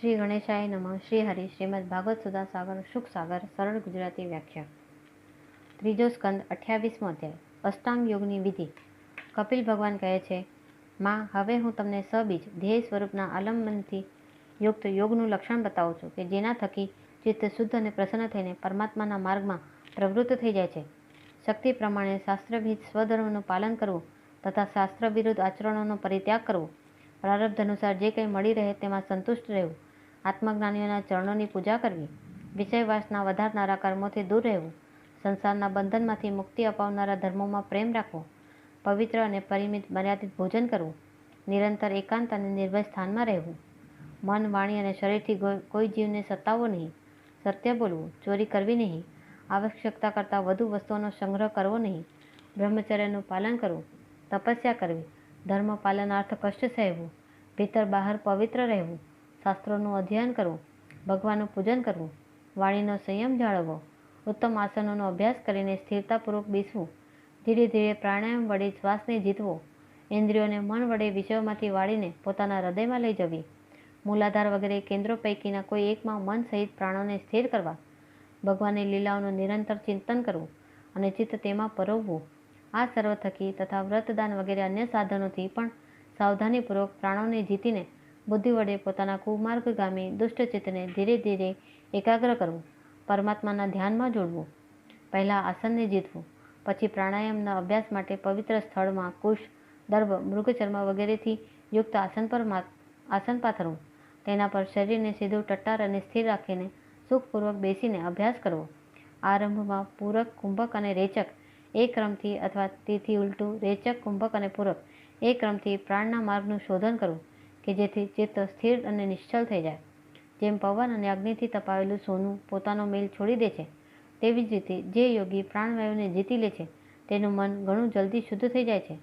શ્રી ગણેશાય નમઃ. શ્રી હરિ શ્રીમદ ભાગવત સુધા સાગર સુખ સાગર સરળ ગુજરાતી વ્યાખ્યા. ત્રીજો સ્કંદ 28મો અધ્યાય. અષ્ટાંગ યોગની વિધિ. કપિલ ભગવાન કહે છે, માં, હવે હું તમને સબીજ ધ્યેય સ્વરૂપના આલંબનથી યુક્ત યોગનું લક્ષણ બતાવું છું કે જેના થકી ચિત્ત શુદ્ધ અને પ્રસન્ન થઈને પરમાત્માના માર્ગમાં પ્રવૃત્ત થઈ જાય છે. શક્તિ પ્રમાણે શાસ્ત્રવિહિત સ્વધર્મનું પાલન કરવું તથા શાસ્ત્ર વિરુદ્ધ આચરણોનો પરિત્યાગ કરવો, પ્રારબ્ધ અનુસાર જે કંઈ મળી રહે તેમાં સંતુષ્ટ રહેવું, આત્મજ્ઞાનીઓના ચરણોની પૂજા કરવી, વિષય વાસના વધારનારા કર્મોથી દૂર રહેવું, સંસારના બંધનમાંથી મુક્તિ અપાવનારા ધર્મોમાં પ્રેમ રાખવો, પવિત્ર અને પરિમિત મર્યાદિત ભોજન કરવું, નિરંતર એકાંત અને નિર્ભય સ્થાનમાં રહેવું, મન, વાણી અને શરીરથી કોઈ જીવને સતાવવો નહીં, સત્ય બોલવું, ચોરી કરવી નહીં, આવશ્યકતા કરતાં વધુ વસ્તુઓનો સંગ્રહ કરવો નહીં, બ્રહ્મચર્યનું પાલન કરવું, તપસ્યા કરવી, ધર્મ પાલનાર્થ કષ્ટ સહેવું, ભીતર બહાર પવિત્ર રહેવું, શાસ્ત્રોનું અધ્યયન કરવું, ભગવાનનું પૂજન કરવું, વાણીનો સંયમ જાળવવો, ઉત્તમ આસનોનો અભ્યાસ કરીને સ્થિરતાપૂર્વક બેસવું, ધીરે ધીરે પ્રાણાયામ વડે શ્વાસને જીતવો, ઇન્દ્રિયોને મન વડે વિષયોમાંથી વાળીને પોતાના હૃદયમાં લઈ જવી, મૂલાધાર વગેરે કેન્દ્રો પૈકીના કોઈ એકમાં મન સહિત પ્રાણોને સ્થિર કરવા, ભગવાનની લીલાઓનું નિરંતર ચિંતન કરવું અને ચિત્ત તેમાં પરોવવું. આ સર્વ થકી તથા વ્રતદાન વગેરે અન્ય સાધનોથી પણ સાવધાનીપૂર્વક પ્રાણોને જીતીને બુદ્ધિ વડે પોતાના કુમાર્ગગામી દુષ્ટચિત્તને ધીરે ધીરે એકાગ્ર કરવું, પરમાત્માના ધ્યાનમાં જોડવું. પહેલાં આસનને જીતવું, પછી પ્રાણાયામના અભ્યાસ માટે પવિત્ર સ્થળમાં કુશ, દર્ભ, મૃગચર્મ વગેરેથી યુક્ત આસન પાથરવું. તેના પર શરીરને સીધું ટટ્ટાર અને સ્થિર રાખીને સુખપૂર્વક બેસીને અભ્યાસ કરવો. આરંભમાં પૂરક, કુંભક અને રેચક એ ક્રમથી અથવા તેથી ઉલટું રેચક, કુંભક અને પૂરક એ ક્રમથી પ્રાણના માર્ગનું શોધન કરવું કે જેથી ચિત્ત સ્થિર અને નિશ્ચલ થઈ જાય. જેમ પવન અને અગ્નિથી તપાવેલું સોનું પોતાનો મેલ છોડી દે છે, તેવી જ રીતે જે યોગી પ્રાણવાયુને જીતી લે છે તેનું મન ઘણું જલ્દી શુદ્ધ થઈ જાય છે.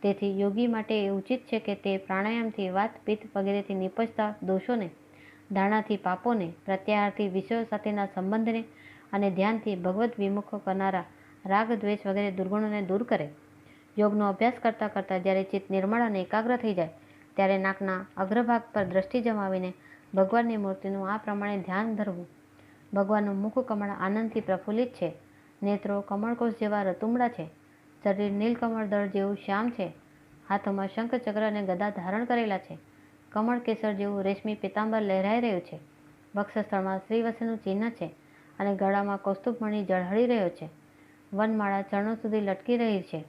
તેથી યોગી માટે એ ઉચિત છે કે તે પ્રાણાયામથી વાત, પિત્ત વગેરેથી નિપજતા દોષોને, ધારણાથી પાપોને, પ્રત્યાહારથી વિષયો સાથેના સંબંધને અને ધ્યાનથી ભગવદ્ વિમુખ કરનારા રાગ, દ્વેષ વગેરે દુર્ગુણોને દૂર કરે. યોગનો અભ્યાસ કરતાં કરતાં જ્યારે ચિત્ત નિર્મળ અને એકાગ્ર થઈ જાય ત્યારે નાકના અગ્રભાગ પર દ્રષ્ટિ જમાવીને ભગવાનની મૂર્તિનું આ પ્રમાણે ધ્યાન ધરવું. ભગવાનનું મુખ કમળ આનંદથી પ્રફુલ્લિત છે, નેત્રો કમળકોષ જેવા રતુમડા છે, શરીર નીલકમળ દળ જેવું શ્યામ છે, હાથોમાં શંખ, ચક્ર અને ગદા ધારણ કરેલા છે, કમળ કેસર જેવું રેશમી પીતાંબર લહેરાઈ રહ્યું છે, વક્ષસ્થળમાં શ્રીવત્સનું ચિહ્ન છે અને ગળામાં કૌસ્તુભમણિ ઝળહળી રહ્યો છે. વનમાળા ચરણો સુધી લટકી રહી છે,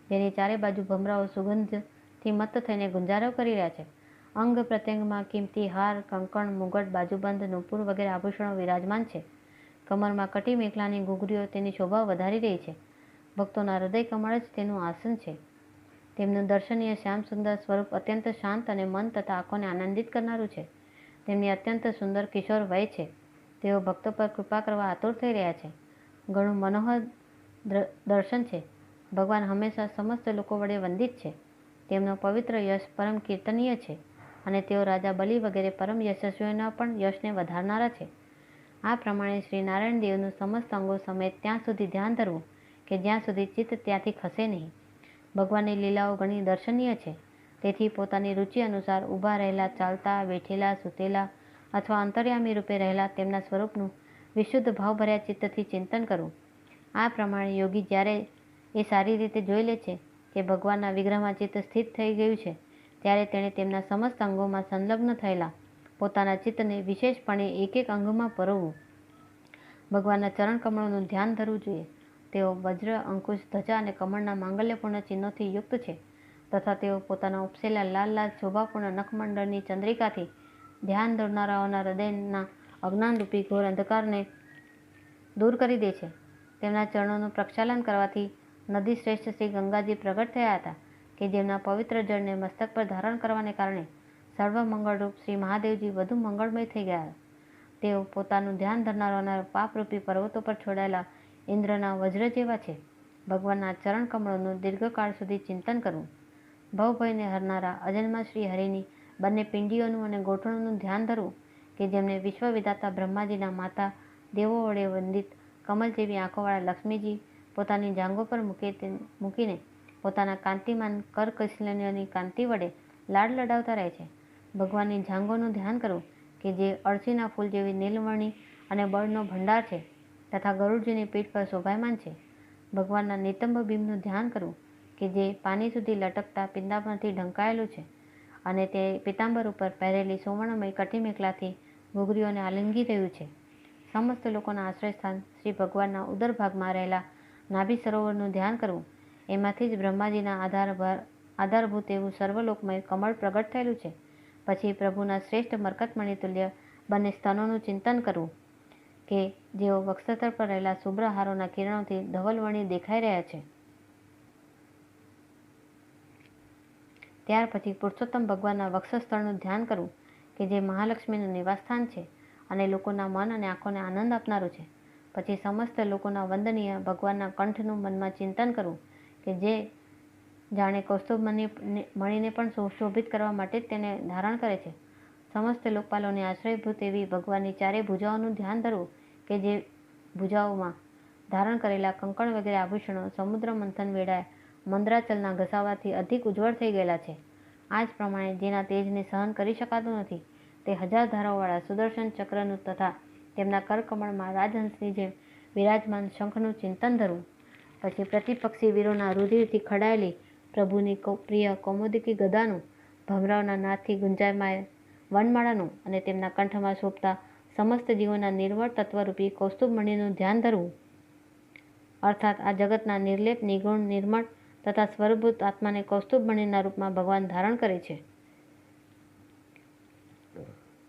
જેની ચારે બાજુ ભમરાઓ સુગંધથી મત્ત થઈને ગુંજારવ કરી રહ્યા છે. અંગ પ્રત્યંગમાં કિંમતી હાર, કંકણ, મુગટ, બાજુબંધ, નુપુર વગેરે આભૂષણો વિરાજમાન છે. કમરમાં કટી મેખલાની ઘૂઘરીઓ તેની શોભા વધારી રહી છે. ભક્તોના હૃદય કમળ જ તેનું આસન છે. તેમનું દર્શનીય શ્યામ સુંદર સ્વરૂપ અત્યંત શાંત અને મન તથા આંખોને આનંદિત કરનારું છે. તેમની અત્યંત સુંદર કિશોર વય છે. તેઓ ભક્તો પર કૃપા કરવા આતુર થઈ રહ્યા છે. ઘણું મનોહર દર્શન છે. ભગવાન હંમેશા સમસ્ત લોકો વડે વંદિત છે. તેમનો પવિત્ર યશ પરમ કીર્તનીય છે અને તેઓ રાજા બલિ વગેરે પરમ યશસ્વીઓના પણ યશને વધારનારા છે. આ પ્રમાણે શ્રી નારાયણ દેવનું સમસ્ત અંગો સમેત ત્યાં સુધી ધ્યાન ધરવું કે જ્યાં સુધી ચિત્ત ત્યાંથી ખસે નહીં. ભગવાનની લીલાઓ ઘણી દર્શનીય છે. તેથી પોતાની રુચિ અનુસાર ઊભા રહેલા, ચાલતા, બેઠેલા, સૂતેલા અથવા અંતર્યામી રૂપે રહેલા તેમના સ્વરૂપનું વિશુદ્ધ ભાવભર્યા ચિત્તથી ચિંતન કરવું. આ પ્રમાણે યોગી જ્યારે એ સારી રીતે જોઈ લે છે કે ભગવાનના વિગ્રહમાં ચિત્ત સ્થિત થઈ ગયું છે, ત્યારે તેણે તેમના સમસ્ત અંગોમાં સંલગ્ન થયેલા પોતાના ચિત્તને વિશેષપણે એક એક અંગમાં પરોવવું. ભગવાનના ચરણ કમળોનું ધ્યાન ધરવું જોઈએ. તેઓ વજ્ર, અંકુશ, ધજા અને કમળના માંગલ્યપૂર્ણ ચિહ્નોથી યુક્ત છે તથા તેઓ પોતાના ઉપસેલા લાલ લાલ શોભાપૂર્ણ નખમંડળની ચંદ્રિકાથી ધ્યાન ધરનારાઓના હૃદયના અજ્ઞાનરૂપી ઘોર અંધકારને દૂર કરી દે છે. તેમના ચરણોનું પ્રક્ષાલન કરવાથી નદી શ્રેષ્ઠ શ્રી ગંગાજી પ્રગટ થયા હતા કે જેમના પવિત્ર જળને મસ્તક પર ધારણ કરવાને કારણે સર્વ મંગળરૂપ શ્રી મહાદેવજી વધુ મંગળમય થઈ ગયા. તેઓ પોતાનું ધ્યાન ધરનારાઓના પાપરૂપી પર્વતો પર છોડાયેલા ઇન્દ્રના વજ્ર જેવા છે. ભગવાનના ચરણ કમળોનું દીર્ઘકાળ સુધી ચિંતન કરવું. ભવભયને હરનારા અજન્મા શ્રી હરિની બંને પિંડીઓનું અને ગોઠણોનું ધ્યાન ધરવું કે જેમને વિશ્વવિધાતા બ્રહ્માજીના માતા દેવો વડે વંદિત કમલ જેવી આંખોવાળા લક્ષ્મીજી પોતાની જાંઘો પર મૂકીને પોતાના કાંતિમાન કરકસલ્યની કાંતિ વડે લાડ લડાવતા રહે છે. ભગવાનની જાંઘોનું ધ્યાન કરવું કે જે અળસીના ફૂલ જેવી નીલવર્ણી અને બળનો ભંડાર છે તથા ગરુડજીની પીઠ પર શોભાયમાન છે. ભગવાનના નિતંબ બિંબનું ધ્યાન કરવું કે જે પાણી સુધી લટકતા પિતાંબરથી ઢંકાયેલું છે અને તે પિતાંબર ઉપર પહેરેલી સુવર્ણમય કટીમેખલાથી ઘૂઘરીઓને આલિંગી રહ્યું છે. સમસ્ત લોકોના આશ્રયસ્થાન શ્રી ભગવાનના ઉદર ભાગમાં રહેલા નાભી સરોવરનું ધ્યાન કરવું. એમાંથી જ બ્રહ્માજીના આધારભૂત એવું સર્વલોકમય કમળ પ્રગટ થયેલું છે. પછી પ્રભુના શ્રેષ્ઠ મરકતમણિ તુલ્ય બંને સ્તનોનું ચિંતન કરવું કે જેઓ વક્ષસ્થળ પર રહેલા શુભ્ર હારોના કિરણોથી ધવલવર્ણી દેખાઈ રહ્યા છે. ત્યાર પછી પુરુષોત્તમ ભગવાનના વક્ષસ્થળનું ધ્યાન કરવું કે જે મહાલક્ષ્મીનું નિવાસસ્થાન છે અને લોકોના મન અને આંખોને આનંદ આપનારું છે. પછી સમસ્ત લોકોના વંદનીય ભગવાનના કંઠનું મનમાં ચિંતન કરવું કે જે જાણે કૌસ્તુભ મણીને પણ સુશોભિત કરવા માટે જ તેને ધારણ કરે છે. સમસ્ત લોકપાલોની આશ્રયભૂત એવી ભગવાનની ચારે ભુજાઓનું ધ્યાન ધરવું કે જે ભુજાઓમાં ધારણ કરેલા કંકણ વગેરે આભૂષણો સમુદ્ર મંથન વેળાએ મંદરાચલના ઘસાવાથી અધિક ઉજ્જવળ થઈ ગયેલા છે. આ જ પ્રમાણે જેના તેજને સહન કરી શકાતું નથી તે 1000 ધારાઓવાળા સુદર્શન ચક્રનું તથા તેમના કરકમળમાં રાજહંસની જેમ વિરાજમાન શંખનું ચિંતન ધરવું. પછી પ્રતિપક્ષી વીરોના રુધિરથી ખડાયેલી પ્રભુની પ્રિય કૌમોદકી ગદાનું, ભમરાઓના નાદથી ગુંજાયમાન વનમાળાનું અને તેમના કંઠમાં શોભતા સમસ્ત જીવોના નિર્મળ તત્વરૂપી કૌસ્તુભમણિનું ધ્યાન ધરવું. અર્થાત આ જગતના નિર્લેપ, નિર્ગુણ, નિર્મળ તથા સ્વરૂપભૂત આત્માને કૌસ્તુભમણિના રૂપમાં ભગવાન ધારણ કરે છે.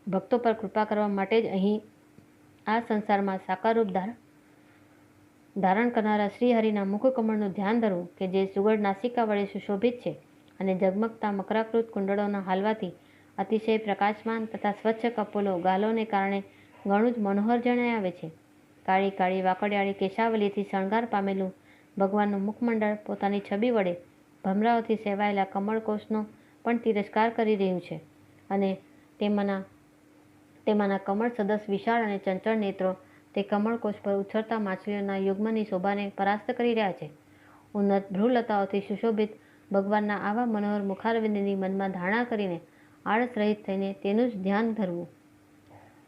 ભક્તો પર કૃપા કરવા માટે જ અહીં આ સંસારમાં સાકાર રૂપ ધારણ કરનારા શ્રીહરિના મુખકમળનું ધ્યાન ધરવું કે જે સુગઢ નાસિકા વડે સુશોભિત છે અને ઝગમગતા મકરાકૃત કુંડળોના હાલવાથી અતિશય પ્રકાશમાન તથા સ્વચ્છ કપોલો ગાલોને કારણે ઘણું જ મનોહર જણાઈ આવે છે. કાળી કાળી વાકડિયાળી કેશાવલીથી શણગાર પામેલું ભગવાનનું મુખમંડળ પોતાની છબી વડે ભમરાઓથી સેવાયેલા કમળકોષનો પણ તિરસ્કાર કરી રહ્યું છે અને તેમાંના કમળ સદસ વિશાળ અને ચંચળ નેત્રો તે કમળકોષ પર ઉછળતા માછલીઓના યુગ્મની શોભાને પરાસ્ત કરી રહ્યા છે. ઉન્નત ભ્રુલતાઓથી સુશોભિત ભગવાનના આવા મનોહર મુખારવિંદની મનમાં ધારણા કરીને આળસ રહિત થઈને તેનું જ ધ્યાન ધરવું.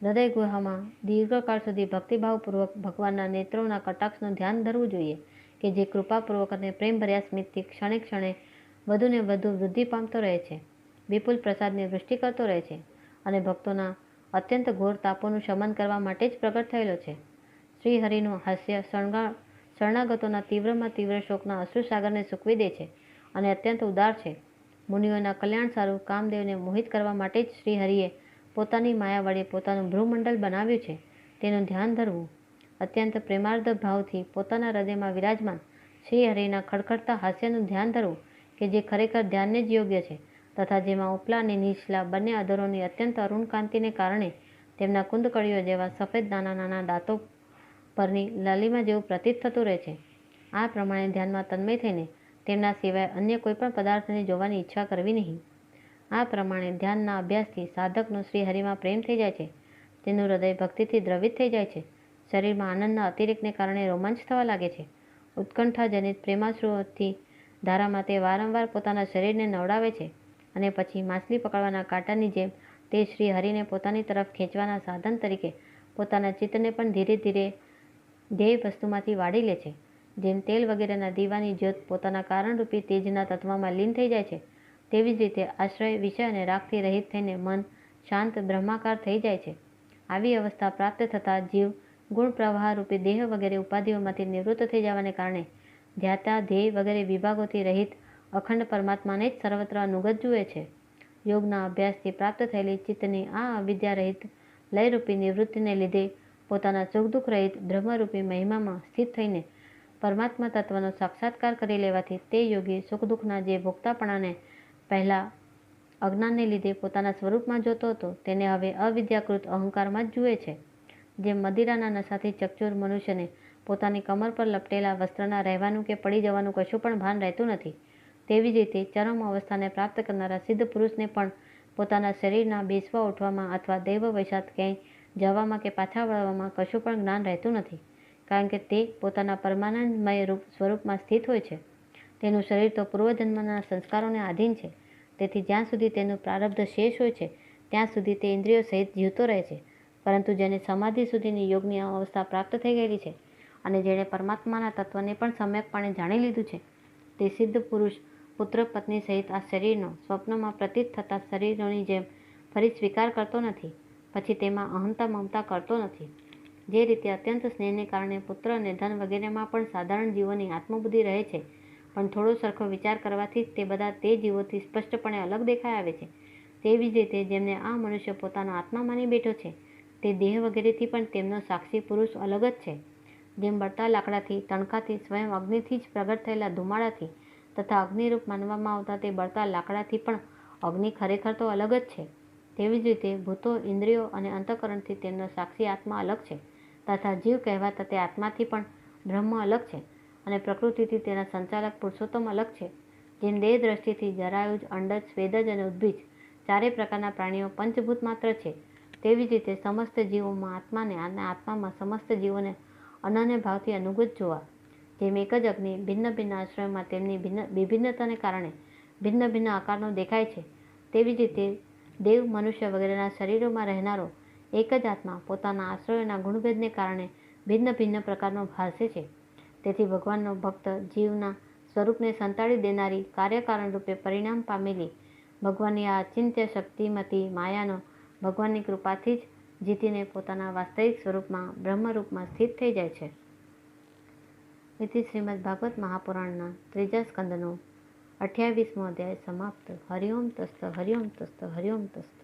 હૃદય ગુહામાં દીર્ઘકાળ સુધી ભક્તિભાવપૂર્વક ભગવાનના નેત્રોના કટાક્ષનું ધ્યાન ધરવું જોઈએ કે જે કૃપાપૂર્વક અને પ્રેમભર્યા સ્મિતથી ક્ષણે ક્ષણે વધુને વધુ વૃદ્ધિ પામતો રહે છે, વિપુલ પ્રસાદની વૃષ્ટિ કરતો રહે છે અને ભક્તોના અત્યંત ઘોર તાપોનું શમન કરવા માટે જ પ્રગટ થયેલો છે. શ્રીહરિનું હાસ્ય શરણાગતોના તીવ્રમાં તીવ્ર શોકના અશ્રુસાગરને સૂકવી દે છે અને અત્યંત ઉદાર છે. મુનિઓના કલ્યાણ સારું કામદેવને મોહિત કરવા માટે જ શ્રીહરિએ પોતાની માયા વડે પોતાનું ભ્રુમંડલ બનાવ્યું છે તેનું ધ્યાન ધરવું. અત્યંત પ્રેમાર્ધ ભાવથી પોતાના હૃદયમાં વિરાજમાન શ્રીહરિના ખડખડતા હાસ્યનું ધ્યાન ધરવું કે જે ખરેખર ધ્યાનને જ યોગ્ય છે તથા જેમાં ઉપલા અને નીચલા બંને અધરોની અત્યંત અરુણ કાંતિને કારણે તેમના કુંદકળીઓ જેવા સફેદ નાના નાના દાંતો પરની લાલિમા જેવું પ્રતીત થતું રહે છે. આ પ્રમાણે ધ્યાનમાં તન્મય થઈને તેમના સિવાય અન્ય કોઈ પણ પદાર્થને જોવાની ઈચ્છા કરવી નહીં. આ પ્રમાણે ધ્યાનના અભ્યાસથી સાધકનો શ્રીહરિમાં પ્રેમ થઈ જાય છે. તેનું હૃદય ભક્તિથી દ્રવિત થઈ જાય છે. શરીરમાં આનંદના અતિરેકને કારણે રોમાંચ થવા લાગે છે. ઉત્કંઠાજનિત પ્રેમાશ્રુઓથી ધારામાં તે વારંવાર પોતાના શરીરને નવડાવે છે અને પછી માછલી પકડવાના કાંટાની જેમ તે શ્રીહરિને પોતાની તરફ ખેંચવાના સાધન તરીકે પોતાના ચિત્તને પણ ધીરે ધીરે ધ્યેય વસ્તુમાંથી વાળી લે છે. જેમ તેલ વગેરેના દીવાની જ્યોત પોતાના કારણરૂપી તેજના તત્વમાં લીન થઈ જાય છે તેવી જ રીતે આશ્રય, વિષય અને રાગથી રહિત થઈને મન શાંત બ્રહ્માકાર થઈ જાય છે. આવી અવસ્થા પ્રાપ્ત થતાં જીવ ગુણ પ્રવાહરૂપી દેહ વગેરે ઉપાધિઓમાંથી નિવૃત્ત થઈ જવાને કારણે ધ્યાતા, ધ્યેય વગેરે વિભાગોથી રહિત અખંડ પરમાત્માને જ સર્વત્ર અનુગત જુએ છે. યોગના અભ્યાસથી પ્રાપ્ત થયેલી ચિત્તની આ અવિદ્યા રહિત લયરૂપી નિવૃત્તિને લીધે પોતાના સુખ દુઃખ રહિત બ્રહ્મરૂપી મહિમામાં સ્થિત થઈને પરમાત્મા તત્વનો સાક્ષાત્કાર કરી લેવાથી તે યોગી સુખ દુઃખના જે ભોગતાપણાને પહેલાં અજ્ઞાનને લીધે પોતાના સ્વરૂપમાં જોતો હતો તેને હવે અવિદ્યાકૃત અહંકારમાં જ જુએ છે. જેમ મદિરાના નશાથી ચકચૂર મનુષ્યને પોતાની કમર પર લપટેલા વસ્ત્રના રહેવાનું કે પડી જવાનું કશું પણ ભાન રહેતું નથી, તેવી જ રીતે ચરમ અવસ્થાને પ્રાપ્ત કરનારા સિદ્ધ પુરુષને પણ પોતાના શરીરના બેસવા ઉઠવામાં અથવા દૈવ વશાત ક્યાંય જવામાં કે પાછા વળવામાં કશું પણ જ્ઞાન રહેતું નથી, કારણ કે તે પોતાના પરમાનંદમય સ્વરૂપમાં સ્થિત હોય છે. તેનું શરીર તો પૂર્વજન્મના સંસ્કારોને આધીન છે, તેથી જ્યાં સુધી તેનું પ્રારબ્ધ શેષ હોય છે ત્યાં સુધી તે ઇન્દ્રિયો સહિત જીવતો રહે છે. પરંતુ જેને સમાધિ સુધીની યોગની અવસ્થા પ્રાપ્ત થઈ ગયેલી છે અને જેણે પરમાત્માના તત્વને પણ સમ્યકપણે જાણી લીધું છે, તે સિદ્ધ પુરુષ પુત્ર પત્ની સહિત આ શરીરનો સ્વપ્નમાં પ્રતીત થતા શરીરોની જેમ ફરી સ્વીકાર કરતો નથી, પછી તેમાં અહંતા મમતા કરતો નથી. જે રીતે અત્યંત સ્નેહને કારણે પુત્ર અને ધન વગેરેમાં પણ સાધારણ જીવોની આત્મબુદ્ધિ રહે છે, પણ થોડો સરખો વિચાર કરવાથી જ તે બધા તે જીવોથી સ્પષ્ટપણે અલગ દેખાઈ આવે છે, તેવી જ રીતે જેમને આ મનુષ્ય પોતાનો આત્મા માની બેઠો છે, તે દેહ વગેરેથી પણ તેમનો સાક્ષી પુરુષ અલગ જ છે. જેમ બળતા લાકડાથી, તણખાથી, સ્વયં અગ્નિથી જ પ્રગટ થયેલા ધુમાડાથી તથા અગ્નિરૂપ માનવામાં આવતા તે બળતા લાકડાથી પણ અગ્નિ ખરેખર તો અલગ જ છે, તેવી જ રીતે ભૂતો, ઇન્દ્રિયો અને અંતઃકરણથી તેમનો સાક્ષી આત્મા અલગ છે, તથા જીવ કહેવાતા તે આત્માથી પણ બ્રહ્મ અલગ છે, અને પ્રકૃતિથી તેના સંચાલક પુરુષોત્તમ અલગ છે. જેમ દેહ દ્રષ્ટિથી જરાયુજ, અંડજ, સ્વેદજ અને ઉદ્ભીજ ચારેય પ્રકારના પ્રાણીઓ પંચભૂત માત્ર છે, તેવી જ રીતે સમસ્ત જીવોમાં આત્માને અને આત્મામાં સમસ્ત જીવોને અનન્ય ભાવથી અનુગત જોવા. જેમ એક જ અગ્નિ ભિન્ન ભિન્ન આશ્રયોમાં તેમની વિભિન્નતાને કારણે ભિન્ન ભિન્ન આકારનો દેખાય છે, તેવી જ રીતે દેવ, મનુષ્ય વગેરેના શરીરોમાં રહેનારો એક જ આત્મા પોતાના આશ્રયોના ગુણભેદને કારણે ભિન્ન ભિન્ન પ્રકારનો ભાસે છે. તેથી ભગવાનનો ભક્ત જીવના સ્વરૂપને સંતાડી દેનારી કાર્યકારણ રૂપે પરિણામ પામેલી ભગવાનની આ અચિંત્ય શક્તિમતી માયાનો ભગવાનની કૃપાથી જ જીતીને પોતાના વાસ્તવિક સ્વરૂપમાં બ્રહ્મરૂપમાં સ્થિત થઈ જાય છે. ઇતિ શ્રીમદ્ ભાગવત મહાપુરાણના 3જા સ્કંદનો 28મો અધ્યાય સમાપ્ત. હરિ ઓમ તસ્ત, હરિ ઓમ તસ્ત, હરિ ઓમ તસ્ત.